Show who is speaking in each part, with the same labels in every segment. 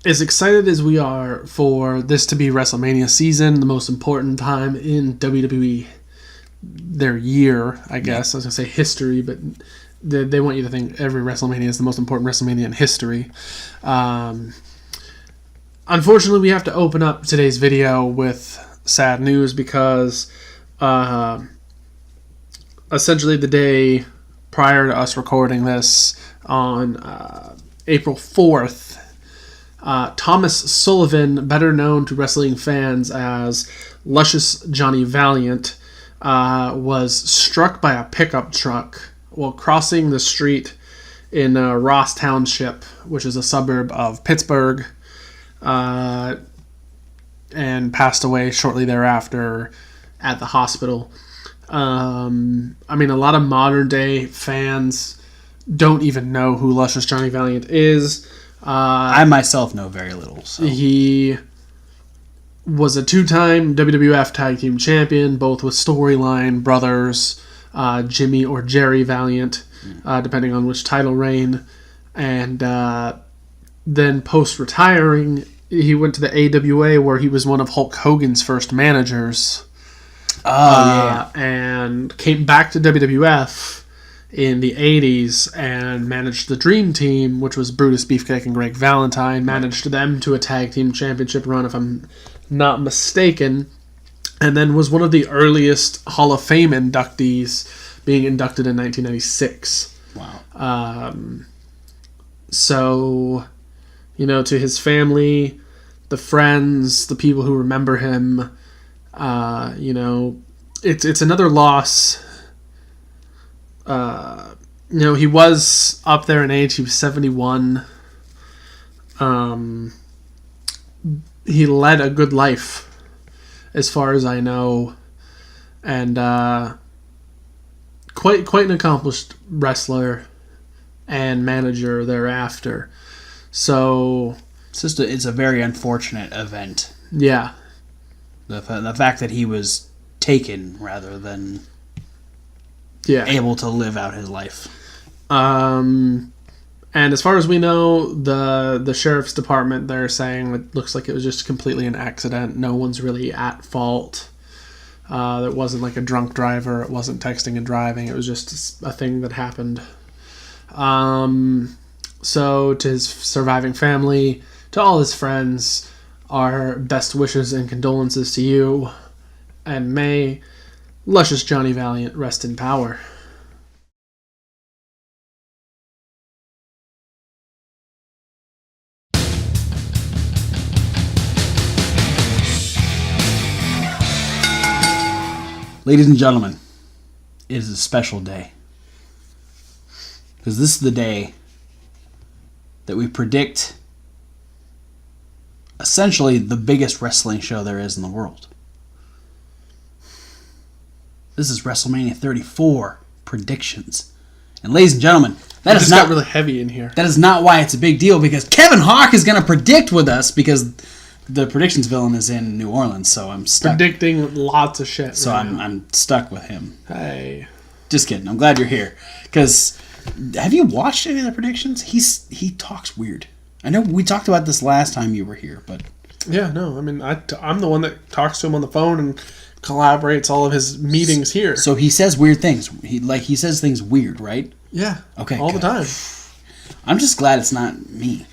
Speaker 1: as excited as we are for this to be Wrestlemania season, the most important time in WWE, their year, I guess. I was going to say history, but they want you to think every WrestleMania is the most important WrestleMania in history. Unfortunately, we have to open up today's video with sad news because essentially the day prior to us recording this on April 4th, Thomas Sullivan, better known to wrestling fans as Luscious Johnny Valiant, was struck by a pickup truck while crossing the street in Ross Township, which is a suburb of Pittsburgh, and passed away shortly thereafter at the hospital. I mean, a lot of modern day fans don't even know who Luscious Johnny Valiant is.
Speaker 2: I myself know very little. So.
Speaker 1: He was a two-time WWF Tag Team Champion, both with Storyline brothers, Jimmy or Jerry Valiant, depending on which title reign. And then post-retiring, he went to the AWA, where he was one of Hulk Hogan's first managers. And came back to WWF in the 80s and managed the Dream Team, which was Brutus Beefcake and Greg Valentine. Managed them to a Tag Team Championship run, if I'm not mistaken. And then was one of the earliest Hall of Fame inductees, being inducted in 1996.
Speaker 2: Wow.
Speaker 1: So, you know, to his family, the friends, the people who remember him, you know, it's another loss. You know, he was up there in age. He was 71. He led a good life, as far as I know, and quite an accomplished wrestler and manager thereafter. So
Speaker 2: it's a very unfortunate event.
Speaker 1: Yeah.
Speaker 2: The fact that he was taken rather than able to live out his life.
Speaker 1: And as far as we know, the sheriff's department, they're saying it looks like it was just completely an accident. No one's really at fault. It wasn't like a drunk driver. It wasn't texting and driving. It was just a thing that happened. So to his surviving family, to all his friends, our best wishes and condolences to you. And may Luscious Johnny Valiant rest in power.
Speaker 2: Ladies and gentlemen, it is a special day. Because this is the day that we predict essentially the biggest wrestling show there is in the world. This is WrestleMania 34 predictions. And ladies and gentlemen, that is not
Speaker 1: got really heavy in here.
Speaker 2: That is not why it's a big deal, because Kevin Hawk is going to predict with us, because the predictions villain is in New Orleans, so I'm stuck.
Speaker 1: Predicting lots of shit.
Speaker 2: So I'm stuck with him.
Speaker 1: Hey.
Speaker 2: Just kidding. I'm glad you're here. Because have you watched any of the predictions? He talks weird. I know we talked about this last time you were here, but...
Speaker 1: Yeah, no. I mean, I'm the one that talks to him on the phone and collaborates all of his meetings here.
Speaker 2: So he says weird things. He says things weird, right?
Speaker 1: Yeah.
Speaker 2: Okay.
Speaker 1: All the time.
Speaker 2: I'm just glad it's not me,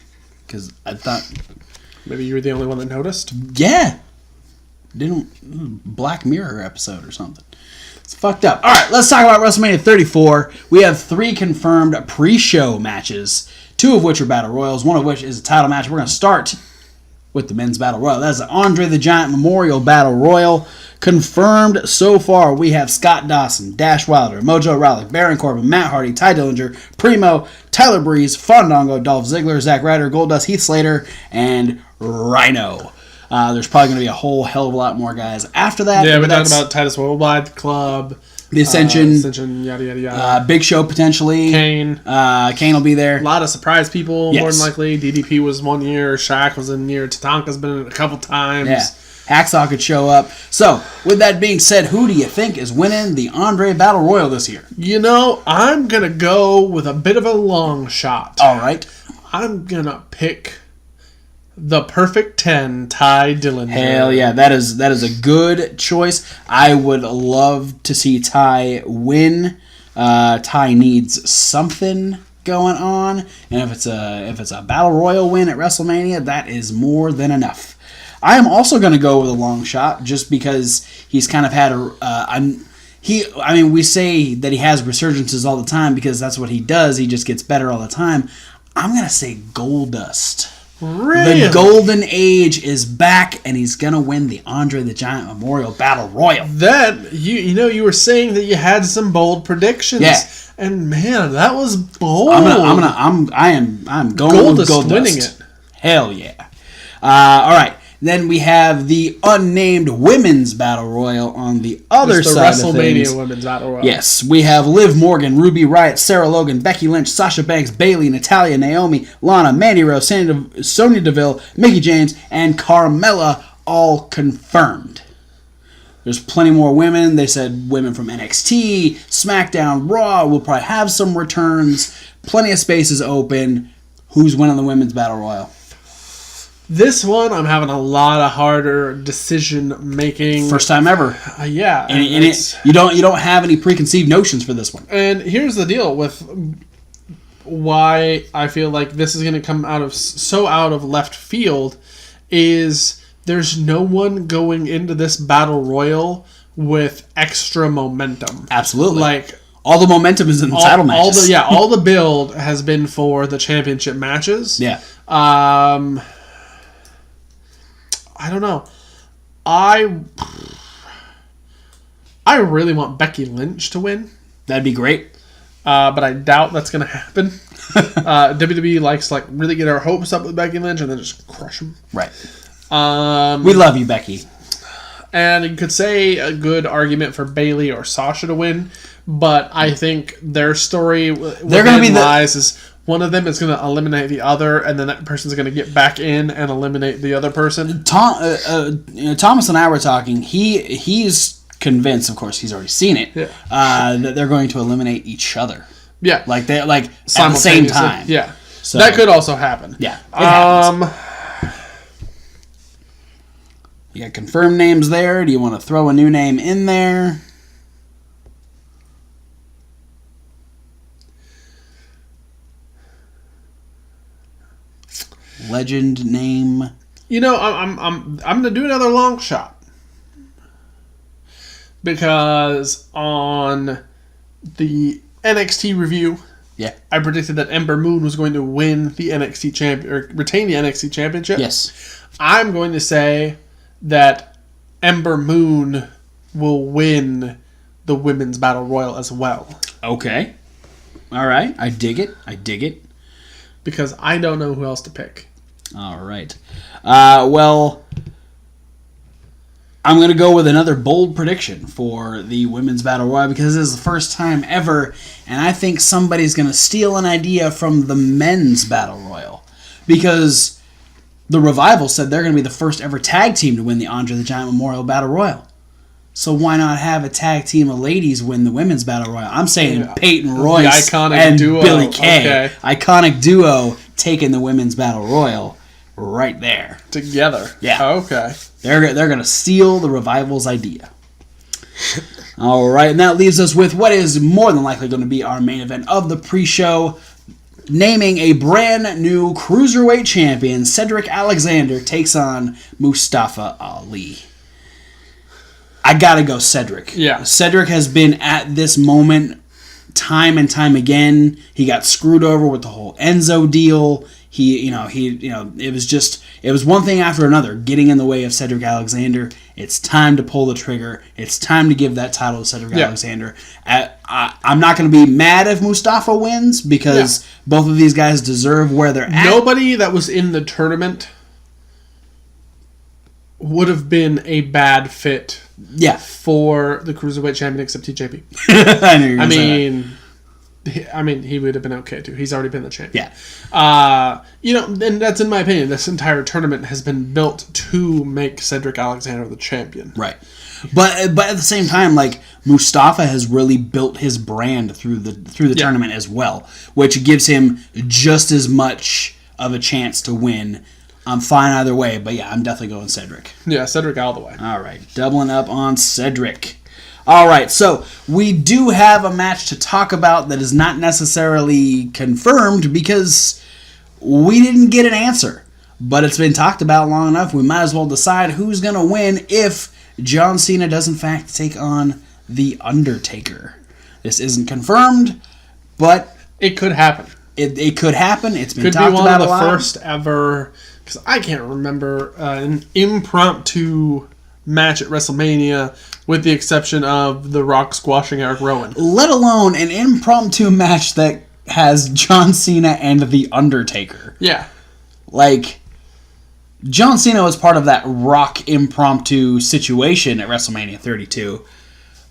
Speaker 2: because I thought
Speaker 1: maybe you were the only one that noticed.
Speaker 2: Yeah. Black Mirror episode or something. It's fucked up. All right, let's talk about WrestleMania 34. We have 3 confirmed pre-show matches, 2 of which are Battle Royals, 1 of which is a title match. We're going to start with the men's Battle Royal. That's the Andre the Giant Memorial Battle Royal. Confirmed so far, we have Scott Dawson, Dash Wilder, Mojo Rawley, Baron Corbin, Matt Hardy, Ty Dillinger, Primo, Tyler Breeze, Fandango, Dolph Ziggler, Zack Ryder, Goldust, Heath Slater, and Rhino. There's probably going to be a whole hell of a lot more guys after that.
Speaker 1: Yeah, we're talking about Titus Worldwide, the Club,
Speaker 2: the Ascension,
Speaker 1: yada, yada, yada.
Speaker 2: Big Show potentially.
Speaker 1: Kane.
Speaker 2: Kane will be there.
Speaker 1: A lot of surprise people,
Speaker 2: yes.
Speaker 1: More than likely. DDP was 1 year. Shaq was in year. Tatanka's been in a couple times.
Speaker 2: Yeah. Hacksaw could show up. So, with that being said, who do you think is winning the Andre Battle Royal this year?
Speaker 1: You know, I'm going to go with a bit of a long shot.
Speaker 2: All right.
Speaker 1: I'm going to pick The Perfect 10, Ty Dillinger.
Speaker 2: Hell yeah, that is a good choice. I would love to see Ty win. Ty needs something going on, and if it's a battle royal win at WrestleMania, that is more than enough. I am also going to go with a long shot just because he's kind of had we say that he has resurgences all the time because that's what he does. He just gets better all the time. I'm going to say Goldust.
Speaker 1: Really?
Speaker 2: The Golden Age is back, and he's going to win the Andre the Giant Memorial Battle Royal.
Speaker 1: That, you were saying that you had some bold predictions.
Speaker 2: Yeah.
Speaker 1: And man, that was bold.
Speaker 2: I'm going with Goldust
Speaker 1: winning it.
Speaker 2: Hell yeah. All right. Then we have the unnamed Women's Battle Royal on the other side of things.
Speaker 1: WrestleMania Women's Battle Royal.
Speaker 2: Yes, we have Liv Morgan, Ruby Riott, Sarah Logan, Becky Lynch, Sasha Banks, Bayley, Natalya, Naomi, Lana, Mandy Rose, Sonya Deville, Mickie James, and Carmella all confirmed. There's plenty more women. They said women from NXT, SmackDown, Raw. We'll probably have some returns. Plenty of spaces open. Who's winning the Women's Battle Royal?
Speaker 1: This one, I'm having a lot of harder decision making.
Speaker 2: First time ever.
Speaker 1: Yeah,
Speaker 2: and you don't have any preconceived notions for this one.
Speaker 1: And here's the deal with why I feel like this is going to come out of left field is there's no one going into this battle royal with extra momentum.
Speaker 2: Absolutely.
Speaker 1: Like
Speaker 2: all the momentum is in the title matches.
Speaker 1: All the build has been for the championship matches.
Speaker 2: Yeah.
Speaker 1: I don't know. I really want Becky Lynch to win.
Speaker 2: That'd be great.
Speaker 1: But I doubt that's going to happen. WWE likes to really get our hopes up with Becky Lynch and then just crush them.
Speaker 2: Right. We love you, Becky.
Speaker 1: And you could say a good argument for Bayley or Sasha to win, but I think their story lies is one of them is going to eliminate the other, and then that person's going to get back in and eliminate the other person.
Speaker 2: Thomas and I were talking. He's convinced, of course, he's already seen it, that they're going to eliminate each other. Yeah, at the same time.
Speaker 1: Yeah, so that could also happen.
Speaker 2: Yeah, it happens. You got confirmed names there. Do you want to throw a new name in there? Legend name.
Speaker 1: I'm gonna do another long shot because on the NXT review, I predicted that Ember Moon was going to win the NXT champion or retain the NXT championship.
Speaker 2: Yes,
Speaker 1: I'm going to say that Ember Moon will win the Women's Battle Royal as well.
Speaker 2: Okay, all right, I dig it.
Speaker 1: Because I don't know who else to pick.
Speaker 2: All right. Well, I'm going to go with another bold prediction for the Women's Battle Royal because this is the first time ever, and I think somebody's going to steal an idea from the Men's Battle Royal because the Revival said they're going to be the first ever tag team to win the Andre the Giant Memorial Battle Royal. So why not have a tag team of ladies win the Women's Battle Royal? I'm saying Peyton Royce and
Speaker 1: duo.
Speaker 2: Billie Kay.
Speaker 1: Okay.
Speaker 2: Iconic duo taking the Women's Battle Royal right there.
Speaker 1: Together.
Speaker 2: Yeah.
Speaker 1: Okay.
Speaker 2: They're going to steal the Revival's idea. All right, and that leaves us with what is more than likely going to be our main event of the pre-show, naming a brand new Cruiserweight champion. Cedric Alexander takes on Mustafa Ali. I gotta go Cedric.
Speaker 1: Yeah.
Speaker 2: Cedric has been at this moment time and time again. He got screwed over with the whole Enzo deal. It was one thing after another getting in the way of Cedric Alexander. It's time to pull the trigger. It's time to give that title to Cedric Alexander. I'm not going to be mad if Mustafa wins because both of these guys deserve where they're at.
Speaker 1: Nobody that was in the tournament would have been a bad fit for the Cruiserweight champion except TJP. I mean, he would have been okay too. He's already been the champion. Yeah. And that's in my opinion. This entire tournament has been built to make Cedric Alexander the champion.
Speaker 2: Right. But at the same time, Mustafa has really built his brand through the tournament as well, which gives him just as much of a chance to win. I'm fine either way, but yeah, I'm definitely going Cedric.
Speaker 1: Yeah, Cedric all the way.
Speaker 2: All right, doubling up on Cedric. All right, so we do have a match to talk about that is not necessarily confirmed because we didn't get an answer. But it's been talked about long enough, we might as well decide who's going to win if John Cena does in fact take on The Undertaker. This isn't confirmed, but
Speaker 1: it could happen.
Speaker 2: It could happen. It's been
Speaker 1: could
Speaker 2: talked
Speaker 1: be one
Speaker 2: about
Speaker 1: of
Speaker 2: a lot.
Speaker 1: the first ever, because I can't remember an impromptu match at WrestleMania, with the exception of The Rock squashing Eric Rowan.
Speaker 2: Let alone an impromptu match that has John Cena and The Undertaker.
Speaker 1: Yeah.
Speaker 2: Like, John Cena was part of that Rock impromptu situation at WrestleMania 32.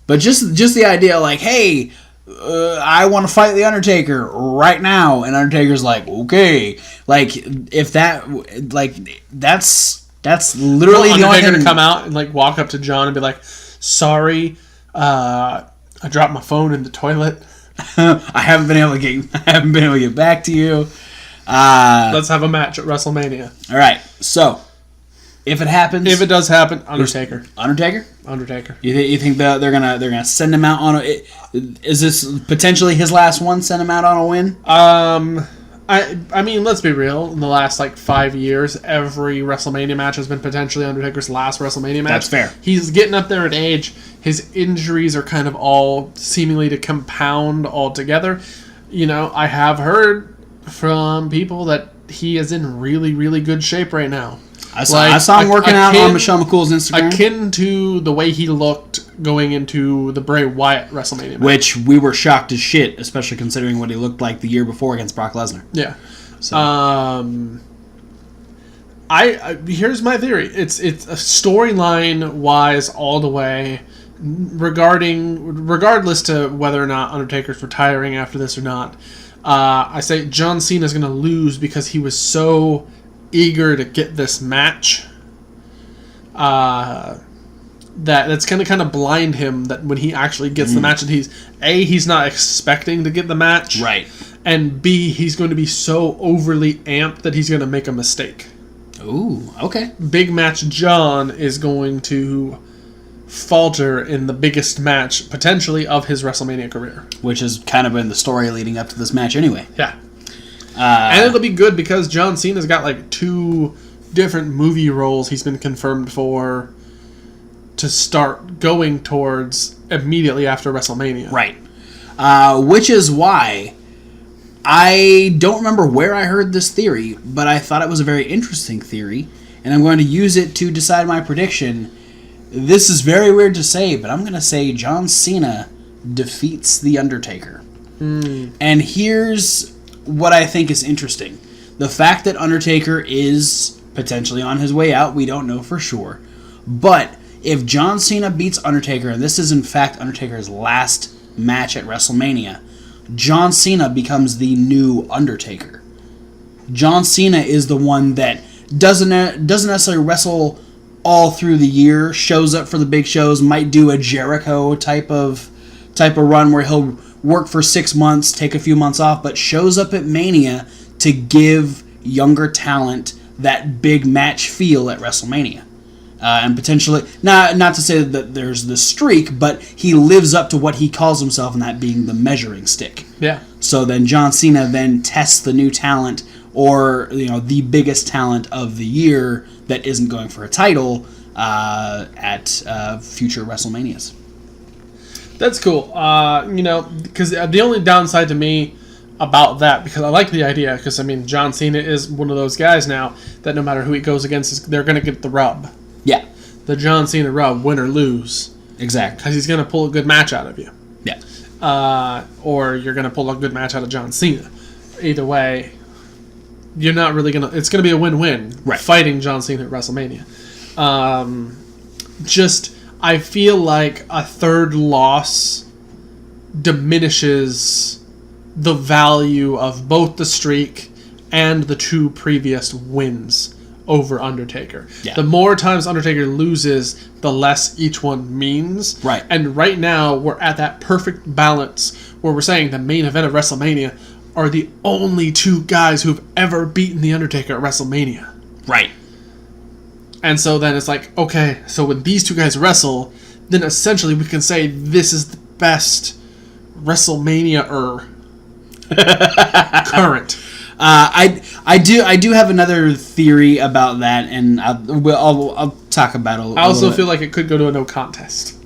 Speaker 2: But just the idea, like, hey, I want to fight The Undertaker right now. And Undertaker's like, okay. Like, if that, like, that's literally the only
Speaker 1: Undertaker
Speaker 2: thing.
Speaker 1: to come out and, like, walk up to John and be like, sorry, I dropped my phone in the toilet.
Speaker 2: I haven't been able to get back to you.
Speaker 1: Let's have a match at WrestleMania.
Speaker 2: All right, so if it happens,
Speaker 1: If it does happen, Undertaker.
Speaker 2: Undertaker. You think that they're gonna send him out on a? Is this potentially his last one? Send him out on a win?
Speaker 1: I mean, let's be real. In the last, like, 5 years, every WrestleMania match has been potentially Undertaker's last WrestleMania match.
Speaker 2: That's fair.
Speaker 1: He's getting up there in age. His injuries are kind of all seemingly to compound all together. You know, I have heard from people that he is in really, really good shape right now.
Speaker 2: I saw him working out on Michelle McCool's Instagram.
Speaker 1: Akin to the way he looked going into the Bray Wyatt WrestleMania match.
Speaker 2: Which we were shocked as shit, especially considering what he looked like the year before against Brock Lesnar.
Speaker 1: Yeah.
Speaker 2: So.
Speaker 1: I here's my theory. It's a storyline wise all the way, regardless to whether or not Undertaker's retiring after this or not. I say John Cena's going to lose because he was so eager to get this match. That's going to kind of blind him that when he actually gets the match, that he's not expecting to get the match,
Speaker 2: Right.
Speaker 1: and B, he's going to be so overly amped that he's going to make a mistake.
Speaker 2: Ooh, okay.
Speaker 1: Big Match John is going to falter in the biggest match, potentially, of his WrestleMania career.
Speaker 2: Which has kind of been the story leading up to this match anyway.
Speaker 1: Yeah. And it'll be good because John Cena's got, like, 2 different movie roles he's been confirmed for to start going towards immediately after WrestleMania.
Speaker 2: Right. Which is why I don't remember where I heard this theory, but I thought it was a very interesting theory, and I'm going to use it to decide my prediction. This is very weird to say, but I'm going to say John Cena defeats The Undertaker. And here's what I think is interesting. The fact that Undertaker is potentially on his way out, we don't know for sure. But if John Cena beats Undertaker, and this is in fact Undertaker's last match at WrestleMania, John Cena becomes the new Undertaker. John Cena is the one that doesn't necessarily wrestle all through the year, shows up for the big shows, might do a Jericho type of run where he'll work for 6 months, take a few months off, but shows up at Mania to give younger talent that big match feel at WrestleMania. And potentially, not to say that there's the streak, but he lives up to what he calls himself, and that being the measuring stick.
Speaker 1: Yeah.
Speaker 2: So then John Cena then tests the new talent, or the biggest talent of the year that isn't going for a title at future WrestleManias.
Speaker 1: That's cool. Because the only downside to me about that, because I like the idea, because, I mean, John Cena is one of those guys now that no matter who he goes against, they're going to get the rub.
Speaker 2: Yeah.
Speaker 1: The John Cena rub, win or lose.
Speaker 2: Exactly.
Speaker 1: Because he's going to pull a good match out of you.
Speaker 2: Yeah.
Speaker 1: Or you're going to pull a good match out of John Cena. Either way, you're not really going to... It's going to be a win-win.
Speaker 2: Right.
Speaker 1: Fighting John Cena at WrestleMania. I feel like a third loss diminishes the value of both the streak and the 2 previous wins over Undertaker.
Speaker 2: Yeah.
Speaker 1: The more times Undertaker loses, the less each one means.
Speaker 2: Right.
Speaker 1: And right now, we're at that perfect balance where we're saying the main event of WrestleMania are the only 2 guys who've ever beaten The Undertaker at WrestleMania.
Speaker 2: Right.
Speaker 1: And so then it's like, okay, so when these two guys wrestle, then essentially we can say this is the best WrestleMania current.
Speaker 2: I do have another theory about that, and I'll talk about it.
Speaker 1: I also feel like it could go to a no contest.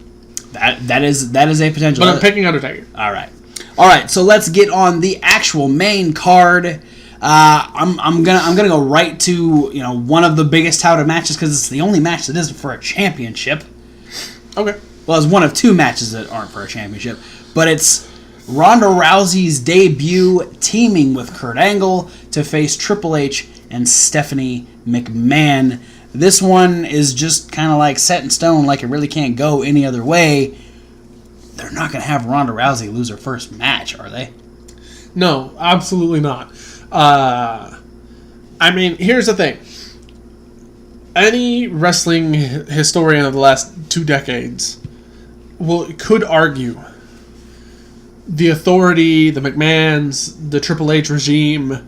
Speaker 2: That is a potential.
Speaker 1: But I'm picking Undertaker.
Speaker 2: All right. So let's get on the actual main card. I'm gonna go right to one of the biggest touted matches because it's the only match that isn't for a championship.
Speaker 1: Okay.
Speaker 2: Well, it's one of two matches that aren't for a championship, but it's Ronda Rousey's debut teaming with Kurt Angle to face Triple H and Stephanie McMahon. This one is just kind of like set in stone, like it really can't go any other way. They're not going to have Ronda Rousey lose her first match, are they?
Speaker 1: No, absolutely not. I mean, here's the thing. Any wrestling historian of the last 2 decades could argue the authority, the McMahons, the Triple H regime,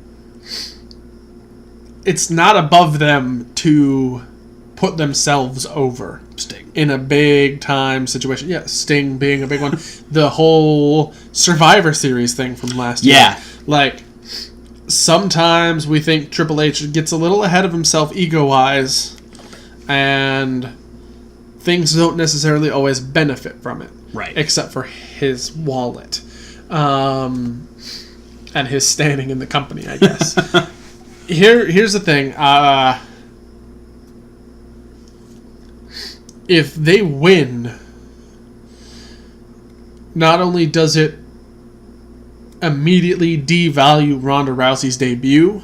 Speaker 1: it's not above them to put themselves over.
Speaker 2: Sting.
Speaker 1: In a big time situation. Yeah, Sting being a big one. The whole Survivor Series thing from last year.
Speaker 2: Yeah.
Speaker 1: Like, sometimes we think Triple H gets a little ahead of himself ego-wise, and things don't necessarily always benefit from it.
Speaker 2: Right.
Speaker 1: Except for his wallet. And his standing in the company, I guess. Here's the thing. If they win, not only does it immediately devalue Ronda Rousey's debut,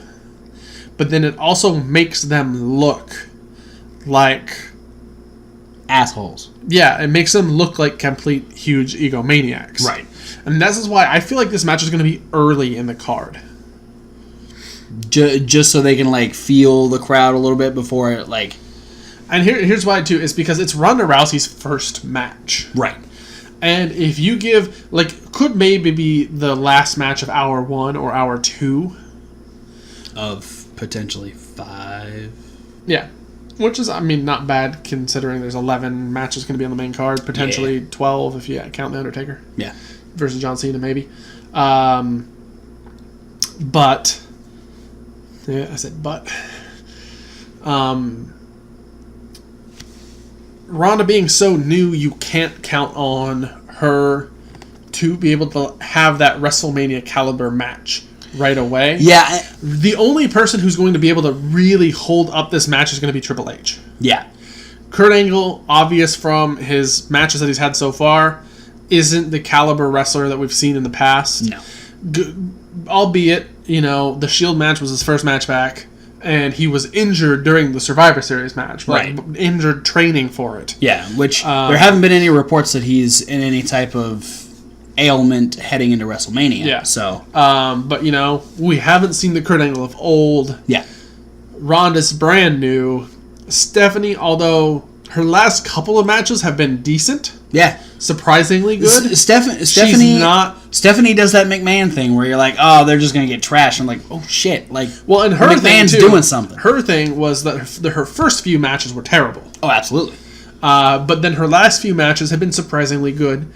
Speaker 1: but then it also makes them look like
Speaker 2: assholes.
Speaker 1: Yeah, it makes them look like complete huge egomaniacs.
Speaker 2: Right.
Speaker 1: And this is why I feel like this match is going to be early in the card.
Speaker 2: Just so they can feel the crowd a little bit before it
Speaker 1: And here's why too, is because it's Ronda Rousey's first match.
Speaker 2: Right.
Speaker 1: And if you give could maybe be the last match of hour 1 or hour 2
Speaker 2: of potentially 5.
Speaker 1: Yeah. Which is, I mean, not bad considering there's 11 matches going to be on the main card. Potentially 12 if you count The Undertaker.
Speaker 2: Yeah.
Speaker 1: Versus John Cena, maybe. But... Yeah, I said but. Ronda being so new, you can't count on her to be able to have that WrestleMania caliber match right away.
Speaker 2: Yeah.
Speaker 1: The only person who's going to be able to really hold up this match is going to be Triple H.
Speaker 2: Yeah.
Speaker 1: Kurt Angle, obvious from his matches that he's had so far, isn't the caliber wrestler that we've seen in the past.
Speaker 2: No.
Speaker 1: Albeit, the Shield match was his first match back, and he was injured during the Survivor Series match.
Speaker 2: Right.
Speaker 1: Injured training for it.
Speaker 2: Yeah, which there haven't been any reports that he's in any type of ailment heading into WrestleMania.
Speaker 1: Yeah.
Speaker 2: So.
Speaker 1: But, we haven't seen the Kurt Angle of old.
Speaker 2: Yeah.
Speaker 1: Ronda's brand new. Stephanie, although her last couple of matches have been decent.
Speaker 2: Yeah.
Speaker 1: Surprisingly good.
Speaker 2: Stephanie does that McMahon thing where you're like, oh, they're just going to get trashed. I'm like, oh, shit. And
Speaker 1: her
Speaker 2: McMahon's
Speaker 1: thing too,
Speaker 2: doing something.
Speaker 1: Her thing was that her first few matches were terrible.
Speaker 2: Oh, absolutely.
Speaker 1: But then her last few matches have been surprisingly good.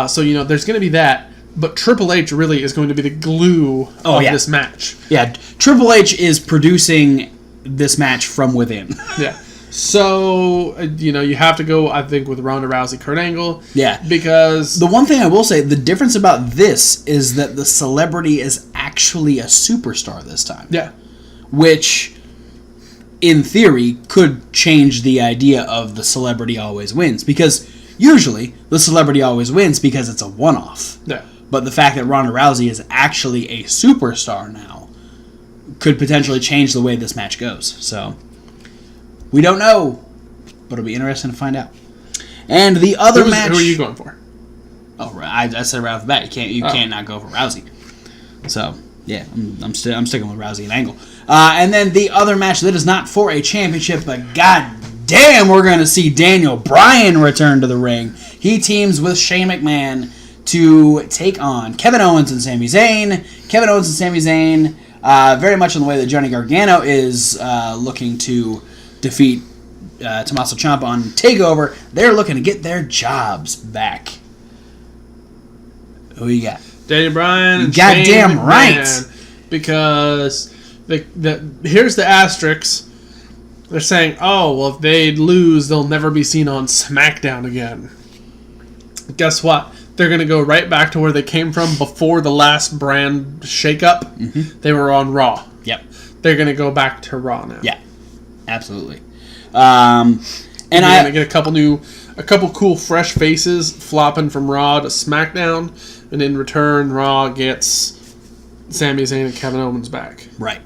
Speaker 1: So, there's going to be that. But Triple H really is going to be the glue of this match.
Speaker 2: Yeah, Triple H is producing this match from within.
Speaker 1: Yeah. So, you have to go, I think, with Ronda Rousey, Kurt Angle.
Speaker 2: Yeah.
Speaker 1: Because...
Speaker 2: The one thing I will say, the difference about this is that the celebrity is actually a superstar this time.
Speaker 1: Yeah.
Speaker 2: Which, in theory, could change the idea of the celebrity always wins. Because usually, the celebrity always wins because it's a one-off.
Speaker 1: Yeah.
Speaker 2: But the fact that Ronda Rousey is actually a superstar now could potentially change the way this match goes. So... We don't know, but it'll be interesting to find out. And the other match...
Speaker 1: Who are you going for?
Speaker 2: Oh, I said right off the bat. You can't not go for Rousey. So, yeah, I'm sticking with Rousey and Angle. And then the other match that is not for a championship, but god damn, we're going to see Daniel Bryan return to the ring. He teams with Shane McMahon to take on Kevin Owens and Sami Zayn. Kevin Owens and Sami Zayn very much in the way that Johnny Gargano is looking to defeat Tommaso Ciampa on TakeOver. They're looking to get their jobs back. Who you got?
Speaker 1: Daniel Bryan and
Speaker 2: Goddamn
Speaker 1: Shane
Speaker 2: right.
Speaker 1: McMahon, because here's the asterisk. They're saying, oh, well, if they lose, they'll never be seen on SmackDown again. Guess what? They're going to go right back to where they came from before the last brand shakeup. Mm-hmm. They were on Raw.
Speaker 2: Yep.
Speaker 1: They're going to go back to Raw now.
Speaker 2: Yeah, absolutely. And
Speaker 1: you're going to get a couple cool fresh faces flopping from Raw to SmackDown, and in return, Raw gets Sami Zayn and Kevin Owens back.
Speaker 2: Right.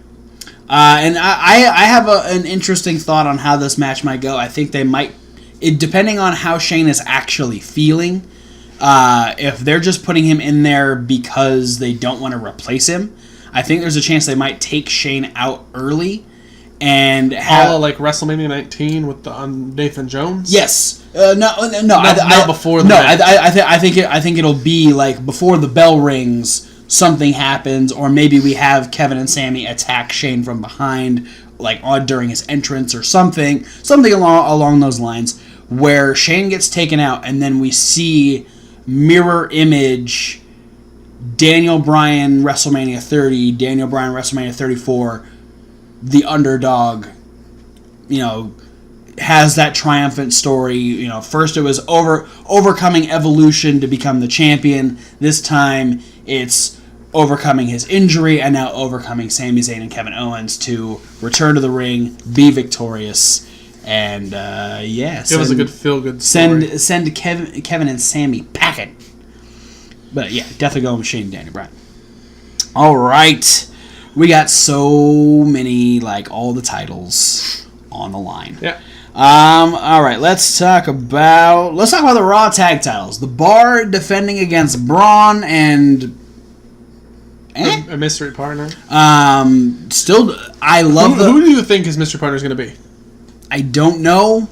Speaker 2: And I have an interesting thought on how this match might go. I think they might, depending on how Shane is actually feeling, if they're just putting him in there because they don't want to replace him, I think there's a chance they might take Shane out early and have
Speaker 1: like WrestleMania 19 with Nathan Jones.
Speaker 2: Yes. Not
Speaker 1: before the match.
Speaker 2: I think it'll be like before the bell rings. Something happens, or maybe we have Kevin and Sami attack Shane from behind, like during his entrance or something along those lines, where Shane gets taken out, and then we see mirror image Daniel Bryan WrestleMania 30, Daniel Bryan WrestleMania 34, the underdog, has that triumphant story. First it was overcoming Evolution to become the champion. This time it's overcoming his injury and now overcoming Sami Zayn and Kevin Owens to return to the ring, be victorious, and
Speaker 1: it was a good feel-good story.
Speaker 2: Send Kevin and Sami packing. But yeah, definitely going with Shane and Daniel Bryan. All right, we got so many, all the titles on the line.
Speaker 1: Yeah.
Speaker 2: All right, let's talk about the Raw tag titles. The Bar defending against Braun and
Speaker 1: a mystery partner.
Speaker 2: Still, I love
Speaker 1: who do you think his mystery partner is going to be?
Speaker 2: I don't know.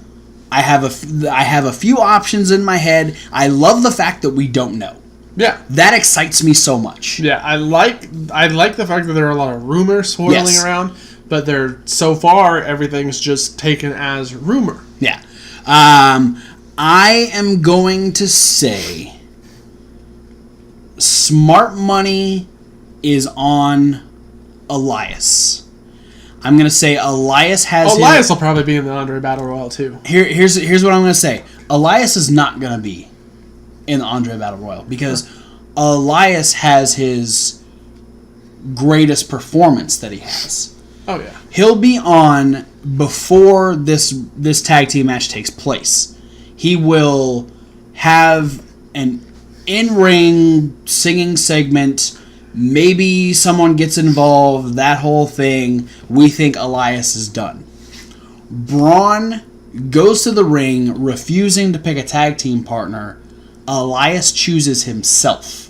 Speaker 2: I have a few options in my head. I love the fact that we don't know.
Speaker 1: Yeah,
Speaker 2: that excites me so much.
Speaker 1: Yeah, I like the fact that there are a lot of rumors swirling around. But so far, everything's just taken as rumor.
Speaker 2: Yeah. I am going to say smart money is on Elias. I'm going to say Elias has
Speaker 1: Elias will probably be in the Andre Battle Royal, too.
Speaker 2: Here's what I'm going to say. Elias is not going to be in the Andre Battle Royal because Elias has his greatest performance that he has.
Speaker 1: Oh, yeah.
Speaker 2: He'll be on before this tag team match takes place. He will have an in-ring singing segment. Maybe someone gets involved. That whole thing. We think Elias is done. Braun goes to the ring, refusing to pick a tag team partner. Elias chooses himself.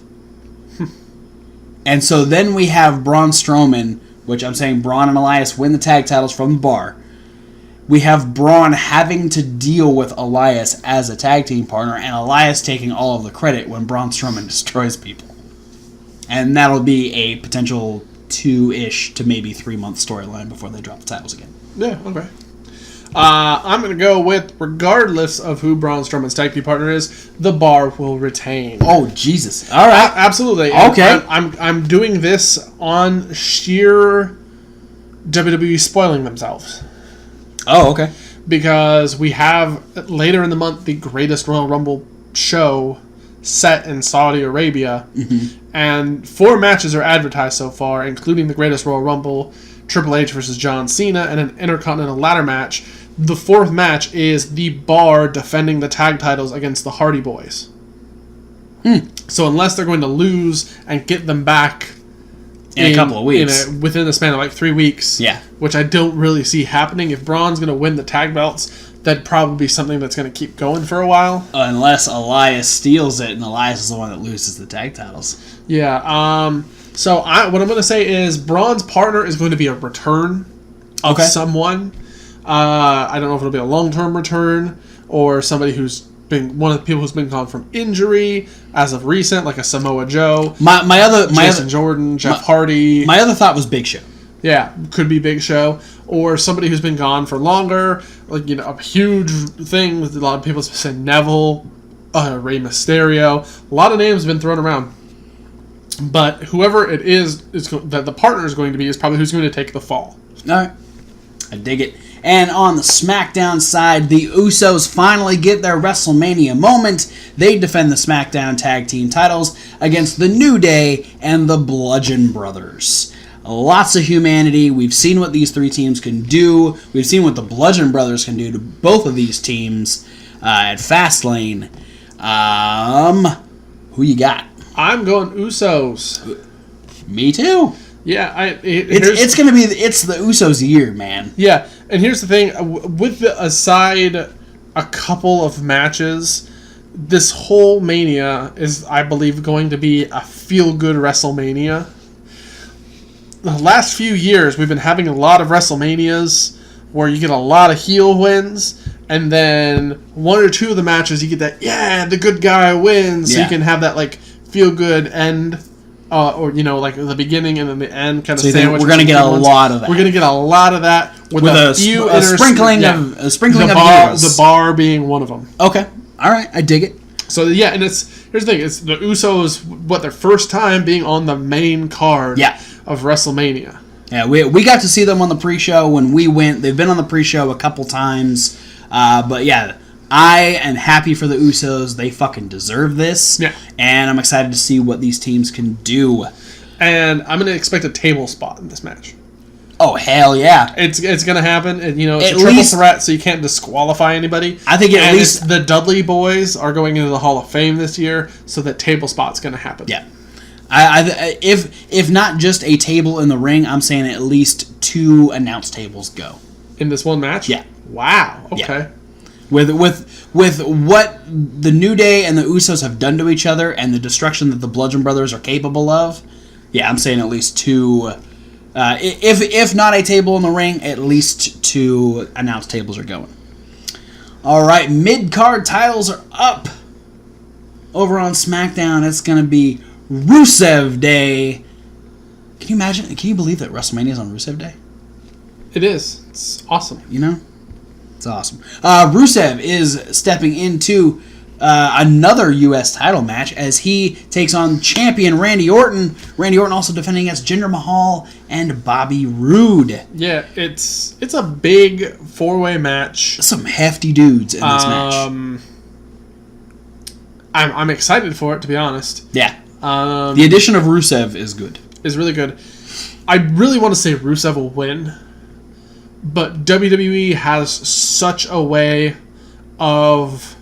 Speaker 2: And so then we have Braun Strowman, which I'm saying Braun and Elias win the tag titles from the Bar. We have Braun having to deal with Elias as a tag team partner, and Elias taking all of the credit when Braun Strowman destroys people. And that'll be a potential 2-ish to maybe 3-month storyline before they drop the titles again.
Speaker 1: Yeah, okay. I'm going to go with, regardless of who Braun Strowman's tag team partner is, the Bar will retain.
Speaker 2: Oh, Jesus. All right.
Speaker 1: Absolutely.
Speaker 2: Okay.
Speaker 1: I'm doing this on sheer WWE spoiling themselves.
Speaker 2: Oh, okay.
Speaker 1: Because we have, later in the month, the Greatest Royal Rumble show set in Saudi Arabia. Mm-hmm. And 4 matches are advertised so far, including the Greatest Royal Rumble, Triple H versus John Cena, and an Intercontinental Ladder match. The 4th match is the Bar defending the tag titles against the Hardy Boys. So unless they're going to lose and get them back
Speaker 2: in a couple of weeks,
Speaker 1: within the span of 3 weeks, which I don't really see happening. If Braun's going to win the tag belts, that'd probably be something that's going to keep going for a while.
Speaker 2: Unless Elias steals it, and Elias is the one that loses the tag titles.
Speaker 1: Yeah. So what I'm going to say is Braun's partner is going to be a return of someone. I don't know if it'll be a long-term return or somebody who's been one of the people who's been gone from injury as of recent, like a Samoa Joe, Jason Jordan, Jeff Hardy.
Speaker 2: My other thought was Big Show.
Speaker 1: Yeah, could be Big Show, or somebody who's been gone for longer, like a huge thing with a lot of people saying Neville, Rey Mysterio. A lot of names have been thrown around, but whoever it is that the partner is going to be is probably who's going to take the fall.
Speaker 2: All right, I dig it. And on the SmackDown side, the Usos finally get their WrestleMania moment. They defend the SmackDown Tag Team titles against the New Day and the Bludgeon Brothers. Lots of humanity. We've seen what these three teams can do. We've seen what the Bludgeon Brothers can do to both of these teams at Fastlane. Who you got?
Speaker 1: I'm going Usos.
Speaker 2: Me too.
Speaker 1: Yeah,
Speaker 2: it's gonna be the Usos year, man.
Speaker 1: Yeah, and here's the thing: aside a couple of matches, this whole Mania is, I believe, going to be a feel-good WrestleMania. The last few years, we've been having a lot of WrestleManias where you get a lot of heel wins, and then one or two of the matches you get that, the good guy wins, so you can have that like feel-good end, or like the beginning and then the end kind of sandwich.
Speaker 2: We're going to get a lot of that.
Speaker 1: We're going to get a lot of that with a sprinkling of heroes. The bar being one of them.
Speaker 2: Okay, all right, I dig it.
Speaker 1: So yeah, and here's the thing: it's the Usos, their first time being on the main card. Of WrestleMania.
Speaker 2: Yeah, we got to see them on the pre-show when we went. They've been on the pre-show a couple times. But yeah, I am happy for the Usos. They fucking deserve this.
Speaker 1: Yeah.
Speaker 2: And I'm excited to see what these teams can do.
Speaker 1: And I'm going to expect a table spot in this match.
Speaker 2: Oh, hell yeah.
Speaker 1: It's going to happen. And, it's a triple threat, so you can't disqualify anybody.
Speaker 2: I think at least
Speaker 1: the Dudley boys are going into the Hall of Fame this year, so that table spot's going to happen.
Speaker 2: Yeah. If not just a table in the ring, I'm saying at least 2 announce tables go
Speaker 1: in this one match.
Speaker 2: Yeah.
Speaker 1: Wow. Okay.
Speaker 2: Yeah. With what the New Day and the Usos have done to each other and the destruction that the Bludgeon Brothers are capable of, yeah, I'm saying at least 2. If not a table in the ring, at least 2 announce tables are going. All right, mid-card titles are up over on SmackDown. It's gonna be Rusev Day. Can you imagine? Can you believe that WrestleMania is on Rusev Day?
Speaker 1: It is. It's awesome.
Speaker 2: It's awesome. Rusev is stepping into another U.S. title match as he takes on champion Randy Orton. Randy Orton also defending against Jinder Mahal and Bobby Roode.
Speaker 1: Yeah, it's a big 4-way match.
Speaker 2: Some hefty dudes in this match.
Speaker 1: I'm excited for it, to be honest.
Speaker 2: Yeah. The addition of Rusev is good.
Speaker 1: Is really good. I really want to say Rusev will win, but WWE has such a way of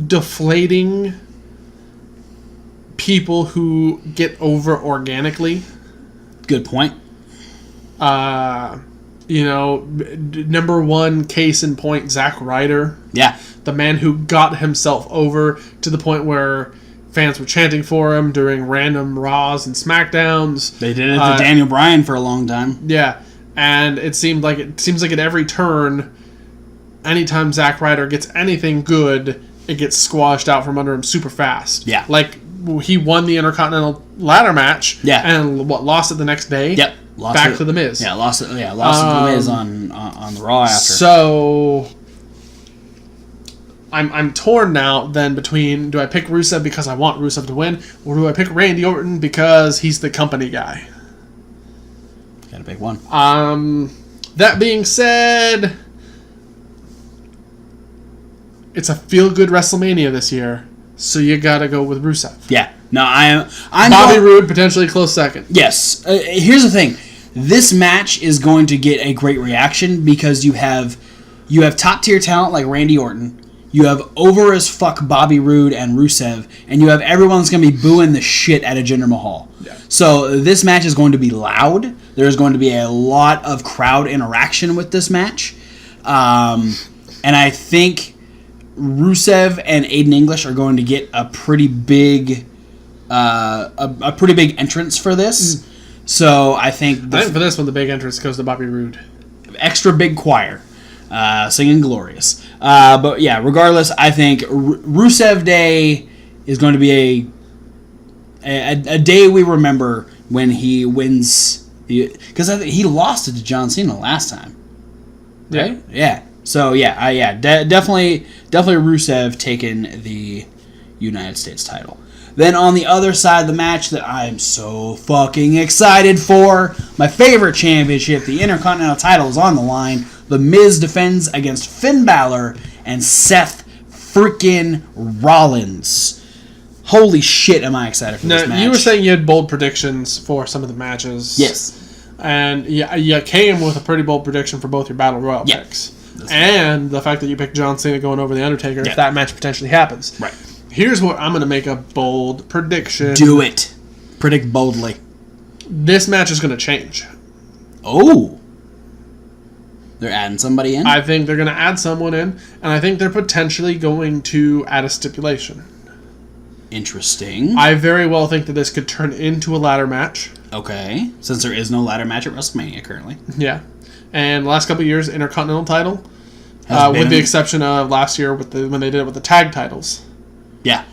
Speaker 1: deflating people who get over organically.
Speaker 2: Good point.
Speaker 1: Number one case in point, Zack Ryder.
Speaker 2: Yeah.
Speaker 1: The man who got himself over to the point where fans were chanting for him during random Raws and SmackDowns.
Speaker 2: They did it to Daniel Bryan for a long time.
Speaker 1: Yeah. And it seems like at every turn, anytime Zack Ryder gets anything good, it gets squashed out from under him super fast.
Speaker 2: Yeah.
Speaker 1: Like, he won the Intercontinental ladder match.
Speaker 2: Yeah.
Speaker 1: And lost it the next day.
Speaker 2: Yep.
Speaker 1: Back to The Miz.
Speaker 2: Yeah, lost it to The Miz on the Raw after.
Speaker 1: So I'm torn now then between, do I pick Rusev because I want Rusev to win, or do I pick Randy Orton because he's the company guy?
Speaker 2: Gotta pick one.
Speaker 1: That being said, it's a feel-good WrestleMania this year, so you gotta go with Rusev.
Speaker 2: Yeah. No, I'm
Speaker 1: Bobby Roode, potentially close second.
Speaker 2: Yes. Here's the thing. This match is going to get a great reaction because you have top-tier talent like Randy Orton. You have over as fuck Bobby Roode and Rusev, and you have everyone that's going to be booing the shit out of Jinder Mahal.
Speaker 1: Yeah.
Speaker 2: So this match is going to be loud. There's going to be a lot of crowd interaction with this match. And I think Rusev and Aiden English are going to get a pretty big entrance for this. So I think
Speaker 1: for this one, the big entrance goes to Bobby Roode.
Speaker 2: Extra big choir. singing Glorious. But yeah, regardless, I think Rusev Day is going to be a day we remember when he wins. Because he lost it to John Cena last time. Right? Yeah. So yeah, definitely Rusev taking the United States title. Then on the other side of the match that I'm so fucking excited for, my favorite championship, the Intercontinental title, is on the line. The Miz defends against Finn Balor and Seth freaking Rollins. Holy shit, am I excited for this match.
Speaker 1: You were saying you had bold predictions for some of the matches.
Speaker 2: Yes.
Speaker 1: And you came with a pretty bold prediction for both your Battle Royal picks. And the fact that you picked John Cena going over The Undertaker if that match potentially happens.
Speaker 2: Right.
Speaker 1: Here's what I'm going to make a bold prediction.
Speaker 2: Do it. Predict boldly.
Speaker 1: This match is going to change.
Speaker 2: Oh. They're adding somebody in?
Speaker 1: I think they're going to add someone in, and I think they're potentially going to add a stipulation.
Speaker 2: Interesting.
Speaker 1: I very well think that this could turn into a ladder match.
Speaker 2: Okay. Since there is no ladder match at WrestleMania currently.
Speaker 1: Yeah. And the last couple of years, Intercontinental title, with the exception of last year when they did it with the tag titles.
Speaker 2: Yeah.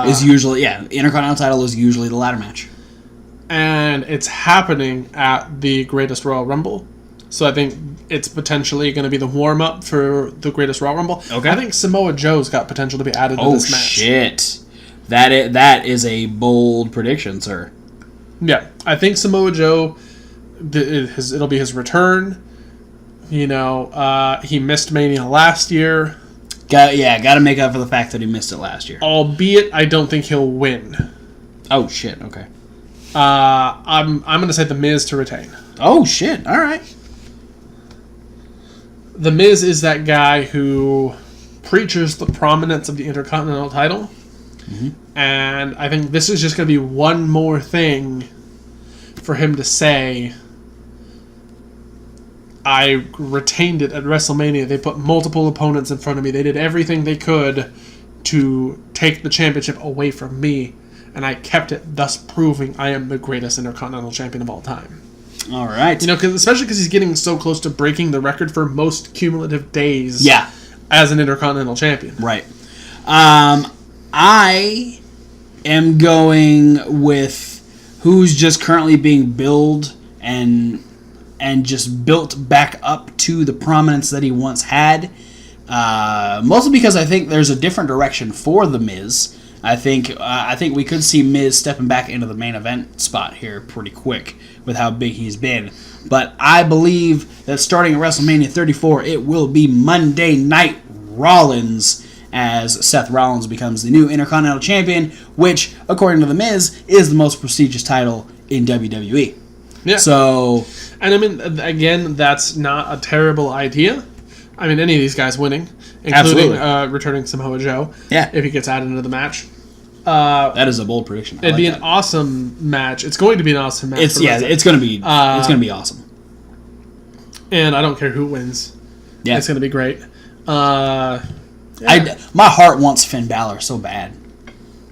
Speaker 2: Is usually, Intercontinental title is usually the ladder match.
Speaker 1: And it's happening at the Greatest Royal Rumble. So I think it's potentially going to be the warm-up for the Greatest Royal Rumble. Okay. I think Samoa Joe's got potential to be added to this match. Oh,
Speaker 2: shit. That is a bold prediction, sir.
Speaker 1: Yeah. I think Samoa Joe, it'll be his return. You know, he missed Mania last year.
Speaker 2: Got to make up for the fact that he missed it last year.
Speaker 1: Albeit, I don't think he'll win.
Speaker 2: Oh, shit. Okay.
Speaker 1: I'm going to say The Miz to retain.
Speaker 2: Oh, shit. All right.
Speaker 1: The Miz is that guy who preaches the prominence of the Intercontinental title. Mm-hmm. And I think this is just going to be one more thing for him to say, I retained it at WrestleMania. They put multiple opponents in front of me. They did everything they could to take the championship away from me. And I kept it, thus proving I am the greatest Intercontinental champion of all time.
Speaker 2: All right.
Speaker 1: You know, especially because he's getting so close to breaking the record for most cumulative days as an Intercontinental champion.
Speaker 2: Right. I am going with who's just currently being billed and just built back up to the prominence that he once had. Mostly because I think there's a different direction for The Miz. I think we could see Miz stepping back into the main event spot here pretty quick with how big he's been. But I believe that starting at WrestleMania 34, it will be Monday Night Rollins as Seth Rollins becomes the new Intercontinental Champion, which, according to The Miz, is the most prestigious title in WWE.
Speaker 1: Yeah.
Speaker 2: So,
Speaker 1: and I mean, again, that's not a terrible idea. I mean, any of these guys winning, including returning Samoa Joe, if he gets added into the match.
Speaker 2: That is a bold prediction.
Speaker 1: It'd be an awesome match. It's going to be an awesome match.
Speaker 2: It's going to be awesome.
Speaker 1: And I don't care who wins. Yeah, it's going to be great.
Speaker 2: My heart wants Finn Balor so bad.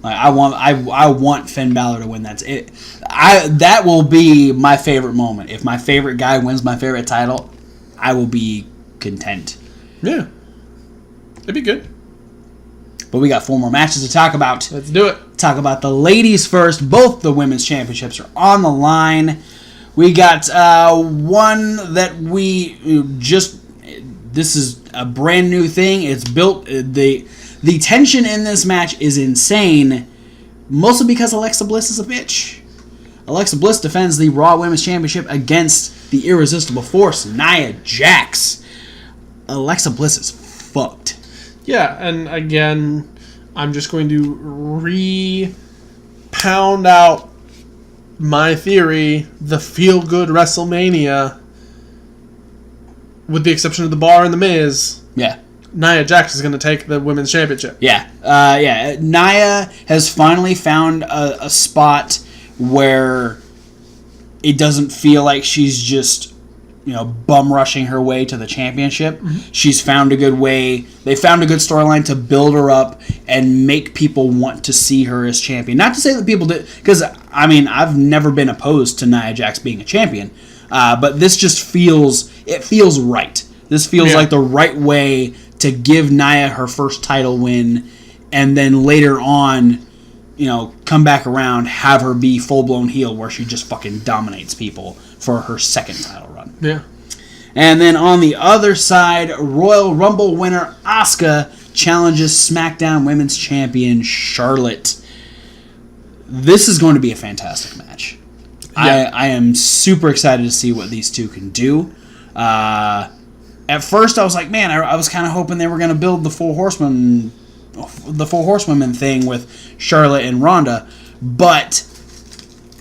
Speaker 2: Like I want Finn Balor to win. That's it. That will be my favorite moment. If my favorite guy wins my favorite title, I will be content.
Speaker 1: Yeah, it'd be good.
Speaker 2: But we got 4 more matches to talk about.
Speaker 1: Let's do it.
Speaker 2: Talk about the ladies first. Both the women's championships are on the line. We got one that this is a brand new thing. It's built. The tension in this match is insane, mostly because Alexa Bliss is a bitch. Alexa Bliss defends the Raw Women's Championship against the Irresistible Force, Nia Jax. Alexa Bliss is fucked.
Speaker 1: Yeah, and again, I'm just going to pound out my theory, the feel-good WrestleMania, with the exception of the Bar and the Miz.
Speaker 2: Yeah.
Speaker 1: Nia Jax is going to take the Women's Championship.
Speaker 2: Yeah. Nia has finally found a spot where it doesn't feel like she's just, bum rushing her way to the championship. Mm-hmm. She's found a good way. They found a good storyline to build her up and make people want to see her as champion. Not to say that people did, because I've never been opposed to Nia Jax being a champion, but this just feels right. This feels like the right way to give Nia her first title win, and then later on, come back around, have her be full-blown heel where she just fucking dominates people for her second title run.
Speaker 1: Yeah.
Speaker 2: And then on the other side, Royal Rumble winner Asuka challenges SmackDown Women's Champion Charlotte. This is going to be a fantastic match. Yeah. I am super excited to see what these two can do. At first, I was like, man, I was kind of hoping they were going to build the Four Horsewomen thing with Charlotte and Ronda, but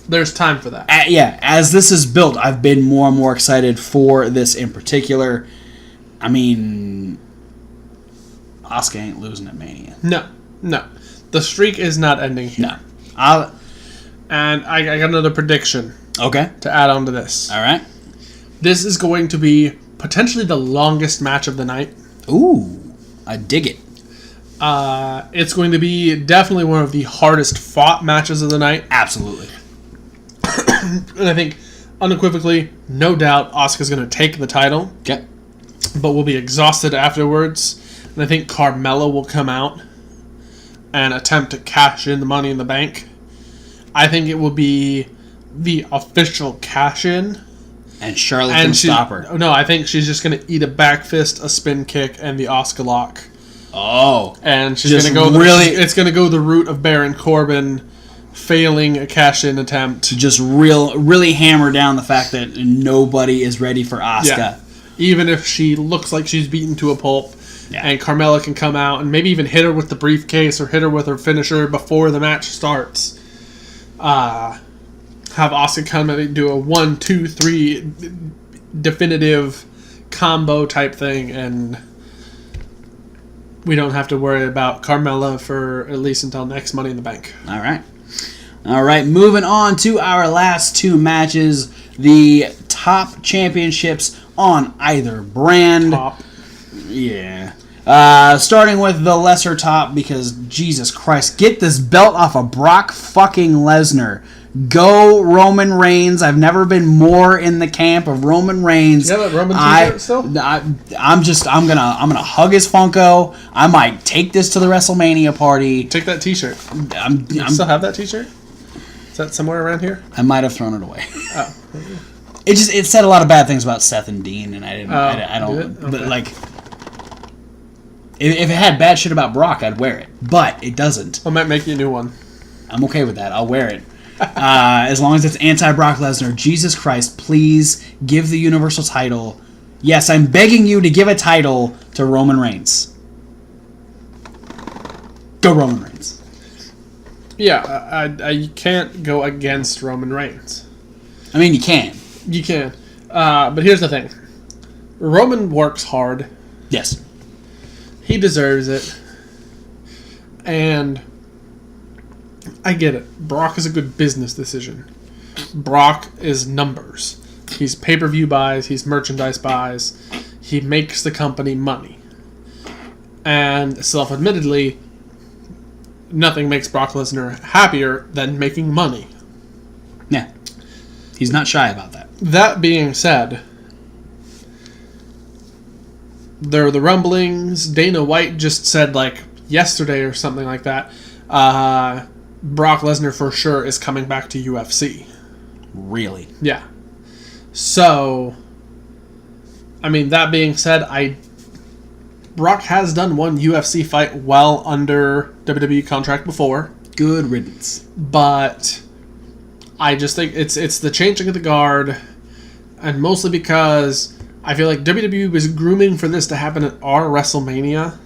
Speaker 1: there's time for that.
Speaker 2: As this is built, I've been more and more excited for this in particular. I mean, Asuka ain't losing at Mania.
Speaker 1: No. The streak is not ending here.
Speaker 2: No.
Speaker 1: And I got another prediction.
Speaker 2: Okay.
Speaker 1: To add on to this.
Speaker 2: All right.
Speaker 1: This is going to be potentially the longest match of the night.
Speaker 2: Ooh, I dig it.
Speaker 1: It's going to be definitely one of the hardest fought matches of the night.
Speaker 2: Absolutely.
Speaker 1: And I think, unequivocally, no doubt, Asuka's going to take the title.
Speaker 2: Okay.
Speaker 1: But will be exhausted afterwards. And I think Carmella will come out and attempt to cash in the Money in the Bank. I think it will be the official cash-in.
Speaker 2: And Charlotte can stop her.
Speaker 1: No, I think she's just going to eat a back fist, a spin kick, and the Asuka lock.
Speaker 2: Oh.
Speaker 1: And she's going to go it's going to go the route of Baron Corbin failing a cash-in attempt.
Speaker 2: Just really hammer down the fact that nobody is ready for Asuka.
Speaker 1: Yeah. Even if she looks like she's beaten to a pulp. Yeah. And Carmella can come out and maybe even hit her with the briefcase or hit her with her finisher before the match starts. Have Asuka come and do a 1, 2, 3 definitive combo type thing, and we don't have to worry about Carmella for at least until next Money in the Bank.
Speaker 2: All right, moving on to our last two matches, the top championships on either brand.
Speaker 1: Top.
Speaker 2: Yeah. Starting with the lesser top, because Jesus Christ, get this belt off of Brock fucking Lesnar. Go Roman Reigns. I've never been more in the camp of Roman Reigns.
Speaker 1: You have a Roman t-shirt still?
Speaker 2: I'm gonna hug his Funko. I might take this to the WrestleMania party.
Speaker 1: Take that t-shirt. You still have that t-shirt? Is that somewhere around here?
Speaker 2: I might have thrown it away.
Speaker 1: Oh.
Speaker 2: It said a lot of bad things about Seth and Dean, and I don't.
Speaker 1: Okay.
Speaker 2: But like, if it had bad shit about Brock, I'd wear it. But it doesn't.
Speaker 1: I might make you a new one.
Speaker 2: I'm okay with that. I'll wear it. As long as it's anti-Brock Lesnar. Jesus Christ, please give the Universal title. Yes, I'm begging you to give a title to Roman Reigns. Go Roman Reigns.
Speaker 1: Yeah, you can't go against Roman Reigns.
Speaker 2: I mean, you can.
Speaker 1: You can. But here's the thing. Roman works hard.
Speaker 2: Yes.
Speaker 1: He deserves it. And I get it. Brock is a good business decision. Brock is numbers. He's pay-per-view buys. He's merchandise buys. He makes the company money. And self-admittedly, nothing makes Brock Lesnar happier than making money.
Speaker 2: Yeah. He's not shy about that.
Speaker 1: That being said, there are the rumblings. Dana White just said, like, yesterday or something like that, Brock Lesnar for sure is coming back to UFC.
Speaker 2: Really?
Speaker 1: Yeah. So, I mean, that being said, Brock has done one UFC fight well under WWE contract before.
Speaker 2: Good riddance.
Speaker 1: But I just think it's the changing of the guard, and mostly because I feel like WWE was grooming for this to happen at our WrestleMania,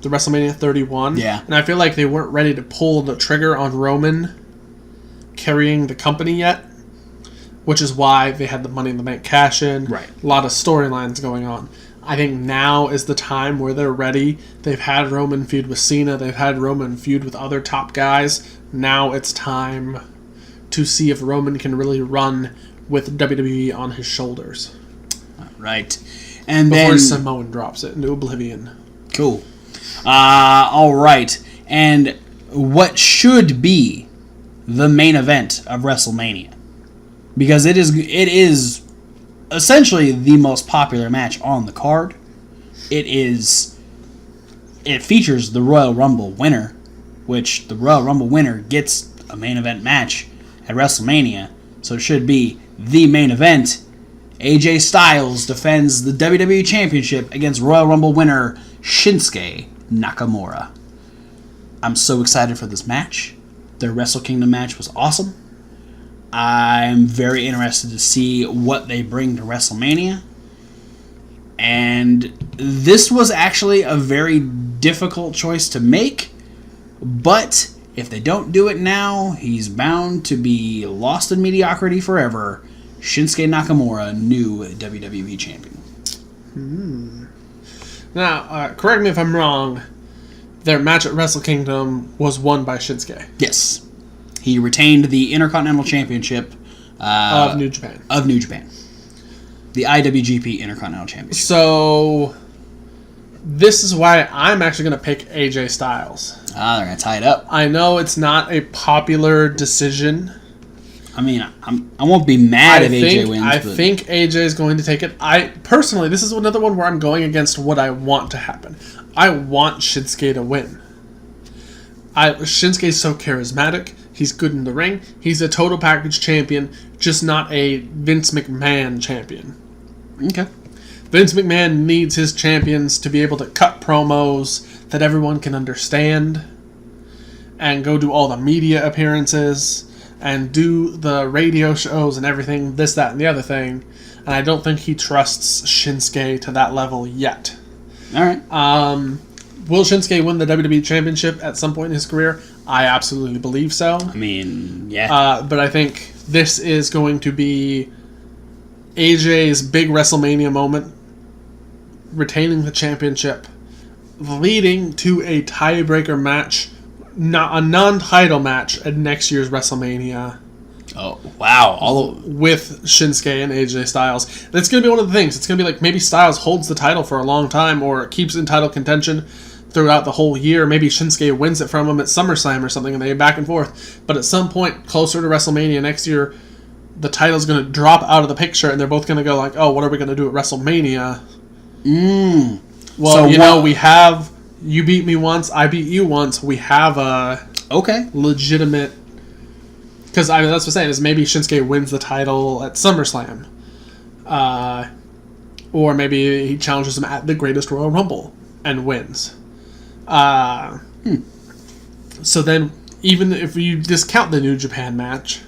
Speaker 1: the WrestleMania 31.
Speaker 2: Yeah.
Speaker 1: And I feel like they weren't ready to pull the trigger on Roman carrying the company yet, which is why they had the Money in the Bank cash-in.
Speaker 2: Right.
Speaker 1: A lot of storylines going on. I think now is the time where they're ready. They've had Roman feud with Cena. They've had Roman feud with other top guys. Now it's time to see if Roman can really run with WWE on his shoulders.
Speaker 2: Right. And
Speaker 1: Before
Speaker 2: then
Speaker 1: Samoan drops it into oblivion.
Speaker 2: Cool. All right. And what should be the main event of WrestleMania? Because it is essentially the most popular match on the card. It features the Royal Rumble winner, which the Royal Rumble winner gets a main event match at WrestleMania, so it should be the main event. AJ Styles defends the WWE Championship against Royal Rumble winner Shinsuke Nakamura. I'm so excited for this match. Their Wrestle Kingdom match was awesome. I'm very interested to see what they bring to WrestleMania. And this was actually a very difficult choice to make, but if they don't do it now, he's bound to be lost in mediocrity forever. Shinsuke Nakamura, new WWE champion.
Speaker 1: Now, correct me if I'm wrong, their match at Wrestle Kingdom was won by Shinsuke.
Speaker 2: Yes. He retained the Intercontinental Championship
Speaker 1: of New Japan.
Speaker 2: The IWGP Intercontinental Championship.
Speaker 1: So, this is why I'm actually going to pick AJ Styles.
Speaker 2: They're going to tie it up.
Speaker 1: I know it's not a popular decision.
Speaker 2: I mean, I won't be mad if AJ wins.
Speaker 1: I think AJ is going to take it. Personally, this is another one where I'm going against what I want to happen. I want Shinsuke to win. Shinsuke's so charismatic. He's good in the ring. He's a total package champion, just not a Vince McMahon champion.
Speaker 2: Okay.
Speaker 1: Vince McMahon needs his champions to be able to cut promos that everyone can understand and go do all the media appearances and do the radio shows and everything, this, that, and the other thing. And I don't think he trusts Shinsuke to that level yet.
Speaker 2: All right.
Speaker 1: Will Shinsuke win the WWE Championship at some point in his career? I absolutely believe so.
Speaker 2: I mean, yeah.
Speaker 1: But I think this is going to be AJ's big WrestleMania moment, retaining the championship, leading to a tiebreaker match, a non-title match at next year's WrestleMania.
Speaker 2: Oh, wow.
Speaker 1: With Shinsuke and AJ Styles. That's going to be one of the things. It's going to be like maybe Styles holds the title for a long time or keeps in title contention throughout the whole year. Maybe Shinsuke wins it from him at SummerSlam or something and they back and forth. But at some point closer to WrestleMania next year, the title's going to drop out of the picture and they're both going to go like, oh, what are we going to do at WrestleMania? Well, so we have... You beat me once, I beat you once. We have a legitimate... Because that's what I'm saying, is maybe Shinsuke wins the title at SummerSlam. Or maybe he challenges him at the Greatest Royal Rumble and wins. So then, even if you discount the New Japan match,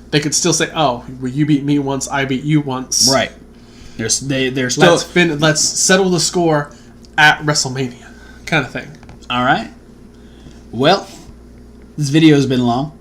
Speaker 1: they could still say, oh, well, you beat me once, I beat you once.
Speaker 2: Right. They're still...
Speaker 1: Let's settle the score at WrestleMania. Kind of thing.
Speaker 2: All right. Well, this video has been long.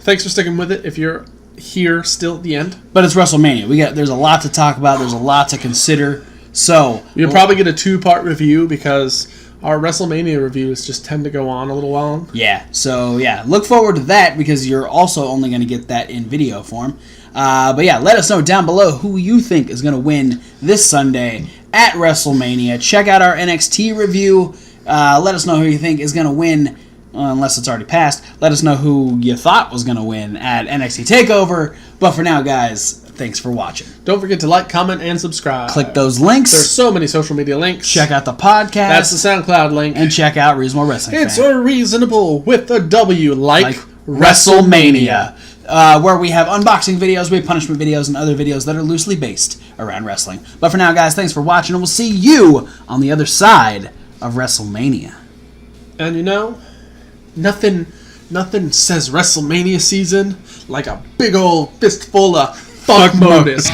Speaker 1: Thanks for sticking with it if you're here still at the end.
Speaker 2: But it's WrestleMania. There's a lot to talk about. There's a lot to consider. So
Speaker 1: you'll probably get a 2-part review because our WrestleMania reviews just tend to go on a little long.
Speaker 2: Yeah. So yeah, look forward to that because you're also only going to get that in video form. But yeah, let us know down below who you think is going to win this Sunday at WrestleMania. Check out our NXT review. Let us know who you think is going to win, unless it's already passed. Let us know who you thought was going to win at NXT TakeOver. But for now, guys, thanks for watching.
Speaker 1: Don't forget to like, comment, and subscribe.
Speaker 2: Click those links.
Speaker 1: There's so many social media links.
Speaker 2: Check out the podcast.
Speaker 1: That's the SoundCloud link.
Speaker 2: And check out Reasonable Wrestling
Speaker 1: It's a reasonable with a W, like
Speaker 2: WrestleMania. Where we have unboxing videos, we have punishment videos, and other videos that are loosely based around wrestling. But for now, guys, thanks for watching, and we'll see you on the other side of WrestleMania.
Speaker 1: And nothing says WrestleMania season like a big old fistful of fuck modus.